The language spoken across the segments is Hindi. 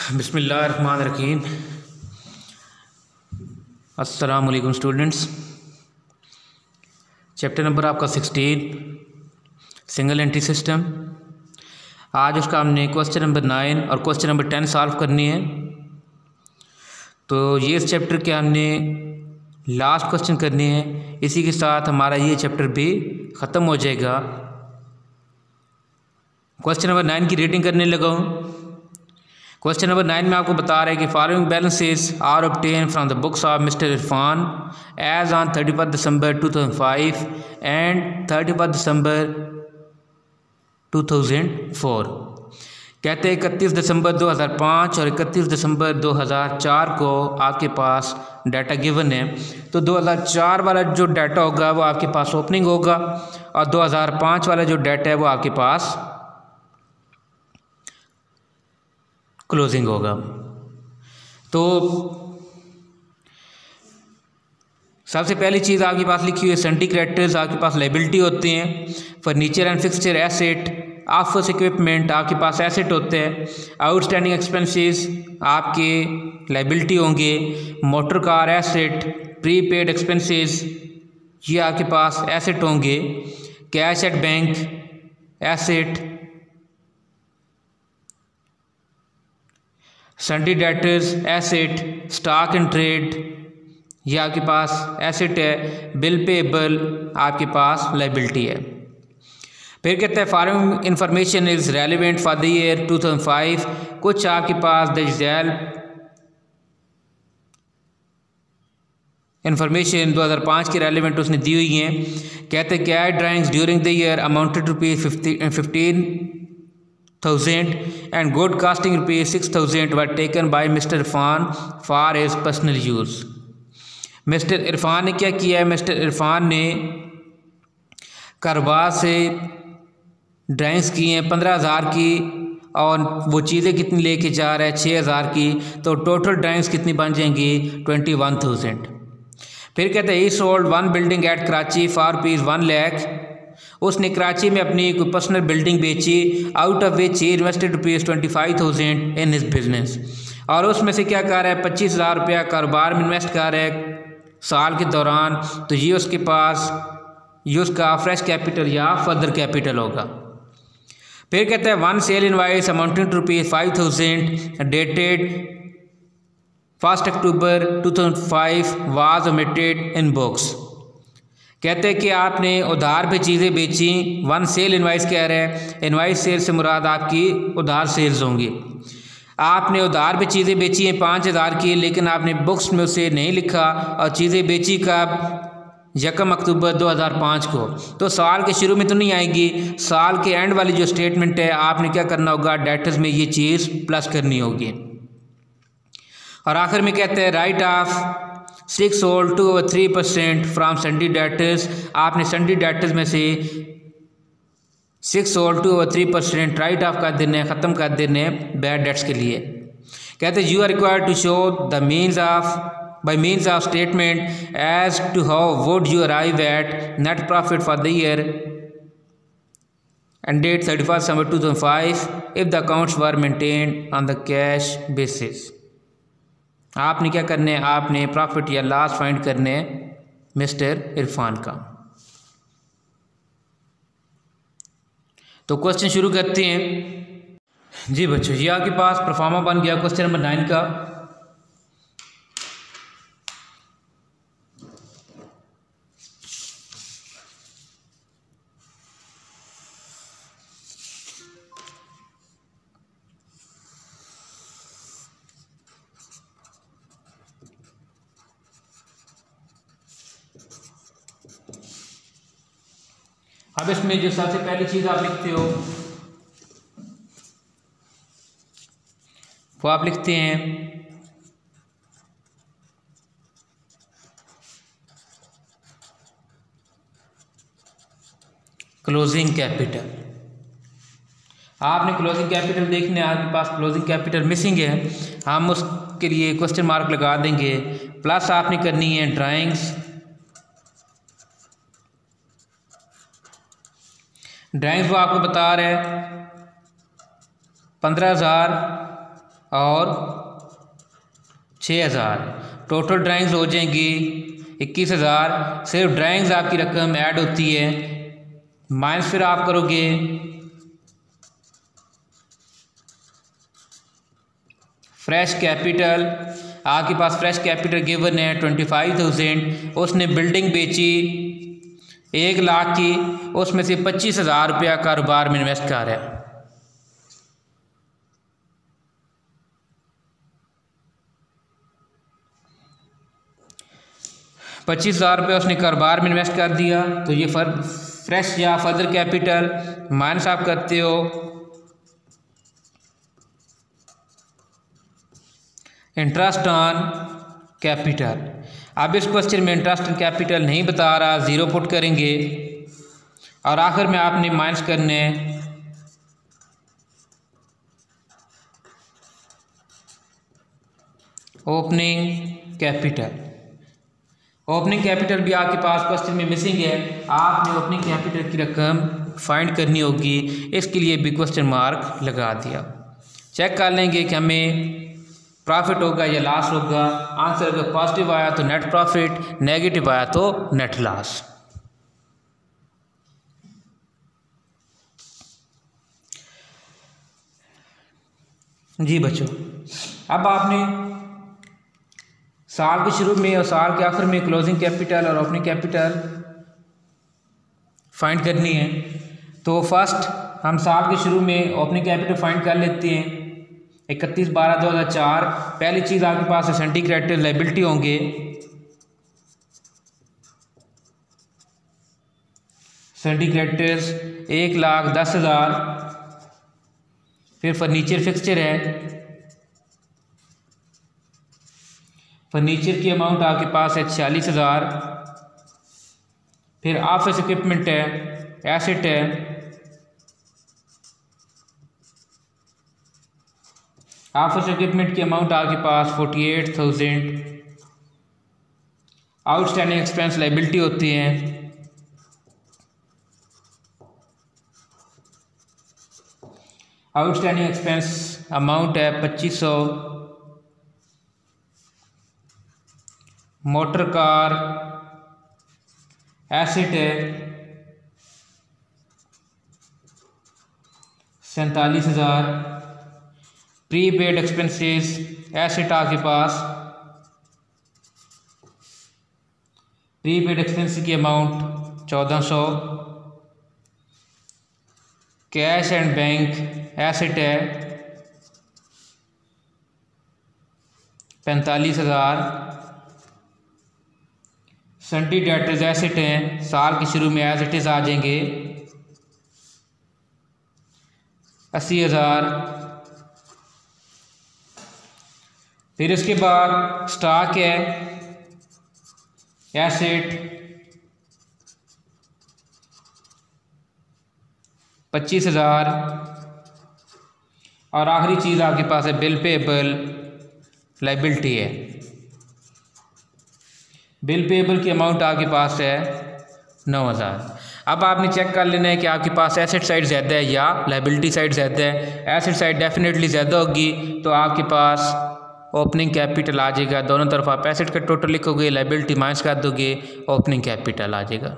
बिस्मिल्लाहिर्रहमानिर्रहीम। अस्सलाम वालेकुम स्टूडेंट्स। चैप्टर नंबर आपका 16 सिंगल एंट्री सिस्टम। आज उसका हमने क्वेश्चन नंबर 9 और क्वेश्चन नंबर 10 सॉल्व करनी है। तो ये इस चैप्टर के हमने लास्ट क्वेश्चन करने हैं। इसी के साथ हमारा ये चैप्टर भी ख़त्म हो जाएगा। क्वेश्चन नंबर 9 की रेटिंग करने लगा हूँ। क्वेश्चन नंबर 9 में आपको बता रहे हैं कि following balances are obtain from the books of mister Irfan as on 31 December 2005 and 31 December 2004। कहते हैं 31 दिसंबर 2005 और 31 दिसंबर 2004 को आपके पास डाटा गिवन है। तो 2004 वाला जो डाटा होगा वो आपके पास ओपनिंग होगा और 2005 वाला जो डाटा है वो आपके पास क्लोजिंग होगा। तो सबसे पहली चीज़ आपके पास लिखी हुई है सन्डी क्रेडिटर्स आपके पास लाइबिलिटी होते हैं। Furniture and fixture asset, office equipment आपके पास एसेट होते हैं। आउटस्टैंडिंग एक्सपेंसेस आपके लाइबिलिटी होंगे। Motor car asset, prepaid expenses ये आपके पास एसेट होंगे। Cash at bank asset, सन्डी debtors asset, stock in trade ये आपके पास एसेट है। बिल पेएबल आपके पास लाइबिलिटी है। फिर कहते हैं following information is relevant for the year 2005। कुछ आपके पास दर्जैल इंफॉर्मेशन 2005 की रेलिवेंट उसने दी हुई हैं। कहते हैं cash drawings during the year amounted rupees 15,000 and good costing rupees 6,000 were taken by Mr. Irfan for his personal use। Mister Irfan ने क्या किया है? मिस्टर इरफान ने कारोबार से ड्राइंग्स की हैं 15,000 की और वो चीज़ें कितनी लेके जा रहा है 6,000 की। तो टोटल ड्राइंग्स कितनी बन जाएंगी 21,000। फिर कहते हैं ही sold one building at Karachi for rupees 1 lakh. उसने कराची में अपनी कोई पर्सनल बिल्डिंग बेची। Out of which he invested rupees 25,000 in his business. और उसमें से क्या कर रहा है 25,000 रुपया कारोबार में इन्वेस्ट कर रहा है साल के दौरान। तो ये उसके पास ये उसका फ्रेश कैपिटल या फर्दर कैपिटल होगा। फिर कहते हैं one sale invoice amounting to rupees 5,000 dated 1 October 2005 was omitted in books. कहते हैं कि आपने उधार पे चीज़ें बेची। वन सेल इनवाइस कह रहे हैं। इनवाइस सेल से मुराद आपकी उधार सेल्स होंगी। आपने उधार पे चीज़ें बेची हैं 5,000 की, लेकिन आपने बुक्स में उसे नहीं लिखा और चीज़ें बेची कब 1 अक्टूबर 2005 को। तो साल के शुरू में तो नहीं आएगी, साल के एंड वाली जो स्टेटमेंट है आपने क्या करना होगा डेटर्स में ये चीज़ प्लस करनी होगी। और आखिर में कहते हैं right of 6 sold 2/3% from सन्डी debtors. आपने सन्डी डेटर्स में से 6 sold 2/3% राइट ऑफ कर देने, ख़त्म कर देने बैड डेट्स के लिए। कहते हैं you are required to show the means of by means of statement as to how would you arrive at net profit for the year ended 31 December 2005 if the accounts were maintained on the cash basis। आपने क्या करने हैं? आपने प्रॉफिट या लॉस फाइंड करने हैं मिस्टर इरफान का। तो क्वेश्चन शुरू करते हैं। जी बच्चों, ये आपके पास परफॉर्मा बन गया क्वेश्चन नंबर 9 का। अब इसमें जो सबसे पहली चीज़ आप लिखते हो वो आप लिखते हैं क्लोजिंग कैपिटल। आपने क्लोजिंग कैपिटल देखने, आपके पास क्लोजिंग कैपिटल मिसिंग है, हम उसके लिए क्वेश्चन मार्क लगा देंगे। प्लस आपने करनी है ड्राइंग्स। ड्राइंग्स वो आपको बता रहे हैं 15,000 और 6,000। टोटल ड्राइंग्स हो जाएंगी 21,000। सिर्फ ड्राइंग्स आपकी रकम ऐड होती है, माइनस फिर आप करोगे फ्रेश कैपिटल। आपके पास फ्रेश कैपिटल गिवन है 25,000। उसने बिल्डिंग बेची 1,00,000 की, उसमें से 25,000 रुपया कारोबार में इन्वेस्ट कर रहा है। 25,000 रुपये उसने कारोबार में इन्वेस्ट कर दिया, तो ये फ्रेश या फर्दर कैपिटल माइनस आप करते हो इंटरेस्ट ऑन कैपिटल। अब इस क्वेश्चन में इंटरेस्ट ऑन कैपिटल नहीं बता रहा, ज़ीरो पुट करेंगे और आखिर में आपने माइनस करने ओपनिंग कैपिटल। ओपनिंग कैपिटल भी आपके पास क्वेश्चन में मिसिंग है, आपने ओपनिंग कैपिटल की रकम फाइंड करनी होगी, इसके लिए भी क्वेश्चन मार्क लगा दिया। चेक कर लेंगे कि हमें प्रॉफिट होगा या लॉस होगा। आंसर अगर पॉजिटिव आया तो नेट प्रॉफिट, नेगेटिव आया तो नेट लॉस। जी बच्चों, अब आपने साल के शुरू में और साल के आखिर में क्लोजिंग कैपिटल और ओपनिंग कैपिटल फाइंड करनी है। तो फर्स्ट हम साल के शुरू में ओपनिंग कैपिटल फाइंड कर लेते हैं 31/12/2004। पहली चीज़ आपके पास एसेंटी क्रेडिटर लायबिलिटी होंगे, एसेंटी क्रेडिटर्स 1,10,000। फिर फर्नीचर फिक्सचर है, फर्नीचर की अमाउंट आपके पास है 46,000। फिर ऑफिस इक्विपमेंट है, एसेट है, ऑफिस इक्विपमेंट की अमाउंट आपके पास 48,000। आउटस्टैंडिंग एक्सपेंस लायबिलिटी होती हैं, आउटस्टैंडिंग एक्सपेंस अमाउंट है 2,500। मोटर कार एसेट है 47,000। प्रीपेड एक्सपेंसेस एसेट आपके पास, प्रीपेड एक्सपेंस की amount 1,400। Cash and bank asset है 45,000। सन्टी डेटर्स एसेट हैं, साल के शुरू में एज इट इज़ आ जाएंगे 80,000। फिर इसके बाद स्टॉक है एसेट 25,000। और आखिरी चीज़ आपके पास है बिल पेएबल लायबिलिटी है। बिल पेएबल की अमाउंट आपके पास है 9,000। अब आपने चेक कर लेना है कि आपके पास एसेट साइड ज़्यादा है या लायबिलिटी साइड ज़्यादा है। एसेट साइड डेफिनेटली ज़्यादा होगी, तो आपके पास ओपनिंग कैपिटल आ जाएगा। दोनों तरफ आप एसेट का टोटल लिखोगे, लायबिलिटी माइनस कर दोगे, ओपनिंग कैपिटल आ जाएगा।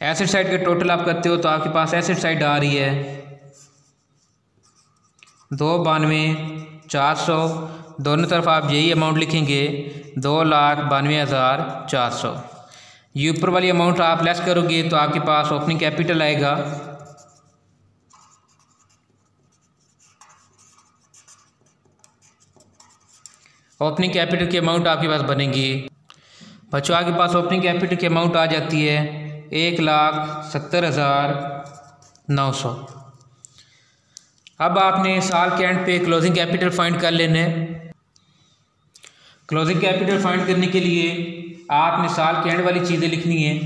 एसेट साइड का टोटल आप करते हो तो आपके पास एसेट साइड आ रही है 292,400। दोनों तरफ आप यही अमाउंट लिखेंगे 2,92,400। ये ऊपर वाली अमाउंट आप लेस करोगे तो आपके पास ओपनिंग कैपिटल आएगा ओपनिंग कैपिटल की अमाउंट आपके पास बनेगी। बच्चों आपके पास ओपनिंग कैपिटल की अमाउंट आ जाती है 1,70,900। अब आपने साल के एंड पे क्लोजिंग कैपिटल फाइंड कर लेने। क्लोजिंग कैपिटल फाइंड करने के लिए आपने साल के एंड वाली चीज़ें लिखनी है।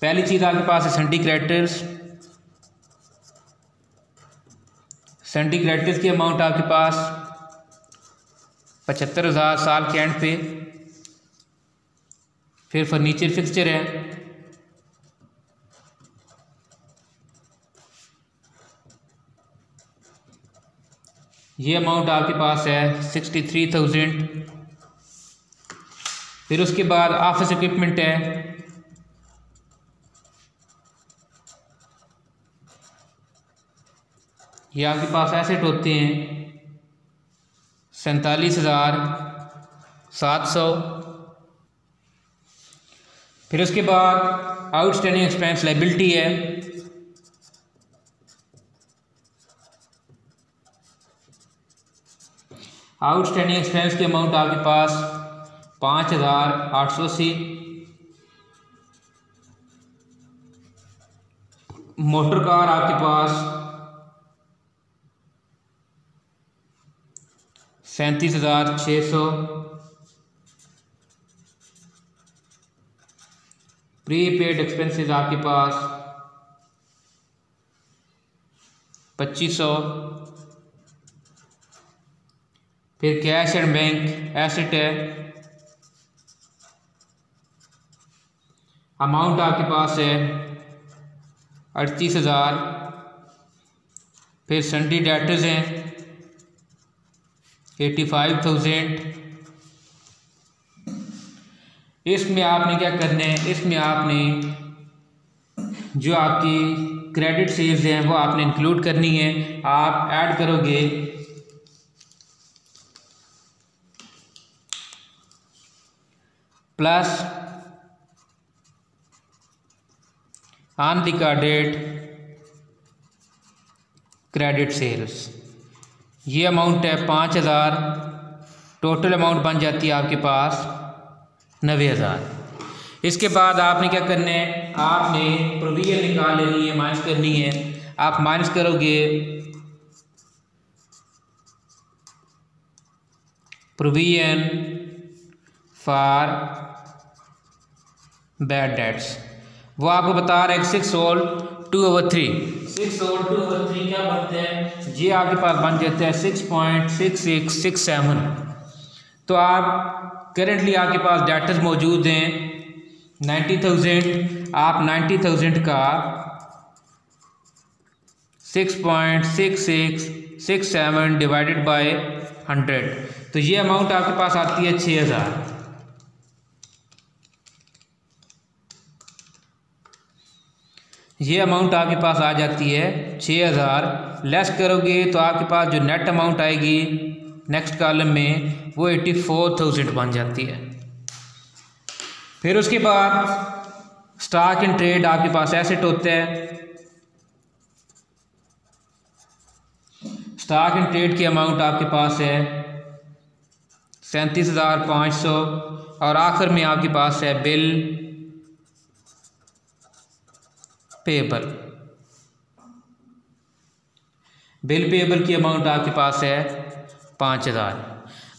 पहली चीज़ आपके पास है सन्टी क्रेडिटर्स। सन्टी क्रेडिटर्स की अमाउंट आपके पास 75,000 साल के एंड पे। फिर फर्नीचर फिक्सचर है, ये अमाउंट आपके पास है 63,000। फिर उसके बाद ऑफिस इक्विपमेंट है, ये आपके पास एसेट होते हैं 47,700। फिर उसके बाद आउटस्टैंडिंग एक्सपेंस लायबिलिटी है, आउटस्टैंडिंग एक्सपेंस की अमाउंट आपके पास 5,880। मोटर कार आपके पास 37,600। प्रीपेड एक्सपेंसेस आपके पास 2,500। फिर कैश एंड बैंक एसेट है, अमाउंट आपके पास है 38,000। फिर सन्डी डेटर्स हैं 85,000। इसमें आपने क्या करना है, इसमें आपने जो आपकी क्रेडिट सेल्स हैं वो आपने इंक्लूड करनी है। आप ऐड करोगे प्लस अनरिकॉर्डेड क्रेडिट सेल्स, ये अमाउंट है 5,000। टोटल अमाउंट बन जाती है आपके पास 90,000। इसके बाद आपने क्या करना है, आपने प्रोविजन निकाल लेनी है, माइनस करनी है। आप माइनस करोगे प्रोविजन फॉर बैड डेट्स, वो आपको बता रहा है 6/2/3। 6/2/3 क्या बनते हैं, ये आपके पास बन जाता है 6.6667। तो आप करेंटली आपके पास डेटर्स मौजूद हैं 90,000। आप 90,000 का 6.6667 डिवाइडेड बाय 100, तो ये अमाउंट आपके पास आती है 6,000। ये अमाउंट आपके पास आ जाती है 6,000। लेस करोगे तो आपके पास जो नेट अमाउंट आएगी नेक्स्ट कॉलम में वो 84,000 बन जाती है। फिर उसके बाद स्टॉक इन ट्रेड आपके पास एसेट होता है, स्टॉक इन ट्रेड की अमाउंट आपके पास है 37,500। और आखिर में आपके पास है बिल पेएबल। बिल पेएबल की अमाउंट आपके पास है 5,000।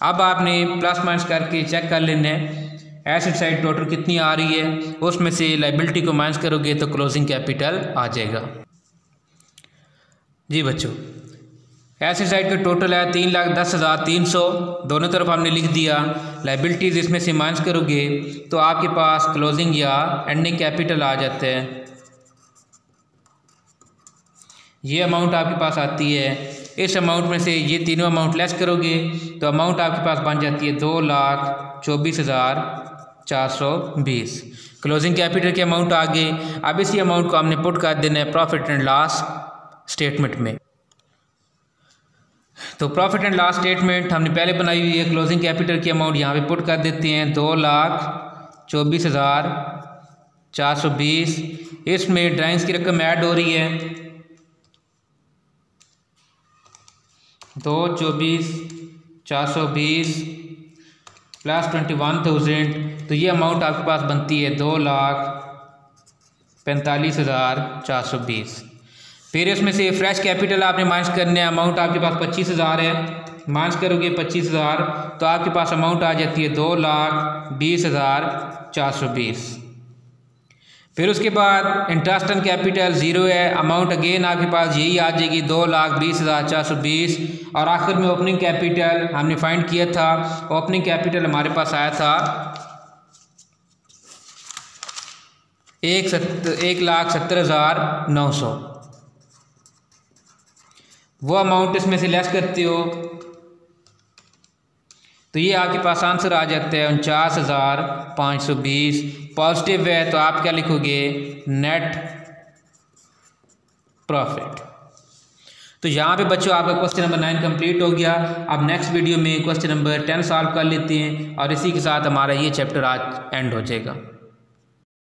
अब आपने प्लस माइनस करके चेक कर लेना है एसेट साइड टोटल कितनी आ रही है, उसमें से लायबिलिटी को माइनस करोगे तो क्लोजिंग कैपिटल आ जाएगा। जी बच्चों, एसेट साइड का टोटल है 3,10,300, दोनों तरफ हमने लिख दिया। लायबिलिटीज़ इसमें से माइनस करोगे तो आपके पास क्लोजिंग या एंडिंग कैपिटल आ जाता है। ये अमाउंट आपके पास आती है, इस अमाउंट में से ये तीनों अमाउंट लेस करोगे तो अमाउंट आपके पास बन जाती है 2,24,420। क्लोजिंग कैपिटल के अमाउंट आ गए। अब इसी अमाउंट को हमने पुट कर देना है प्रॉफिट एंड लॉस स्टेटमेंट में। तो प्रॉफिट एंड लॉस स्टेटमेंट हमने पहले बनाई हुई है, क्लोजिंग कैपिटल की अमाउंट यहाँ पे पुट कर देते हैं 2,24,420। इसमें ड्राइंग्स की रकम ऐड हो रही है 2,24,420 प्लस 21,000, तो ये अमाउंट आपके पास बनती है 2,45,420। फिर इसमें से फ्रेश कैपिटल आपने माइनस करना है, अमाउंट आपके पास 25,000 है, माइनस करोगे 25,000 तो आपके पास अमाउंट आ जाती है 2,20,420। फिर उसके बाद इंटरेस्ट ऑन कैपिटल ज़ीरो है, अमाउंट अगेन आपके पास यही आ जाएगी 2,20,420। और आखिर में ओपनिंग कैपिटल हमने फाइंड किया था, ओपनिंग कैपिटल हमारे पास आया था 1,70,900। वो अमाउंट इसमें से लेस करते हो तो ये आपके पास आंसर आ जाता है 49,520। पॉजिटिव है तो आप क्या लिखोगे, नेट प्रॉफिट। तो यहाँ पे बच्चों आपका क्वेश्चन नंबर 9 कंप्लीट हो गया। अब नेक्स्ट वीडियो में क्वेश्चन नंबर 10 सॉल्व कर लेते हैं और इसी के साथ हमारा ये चैप्टर आज एंड हो जाएगा।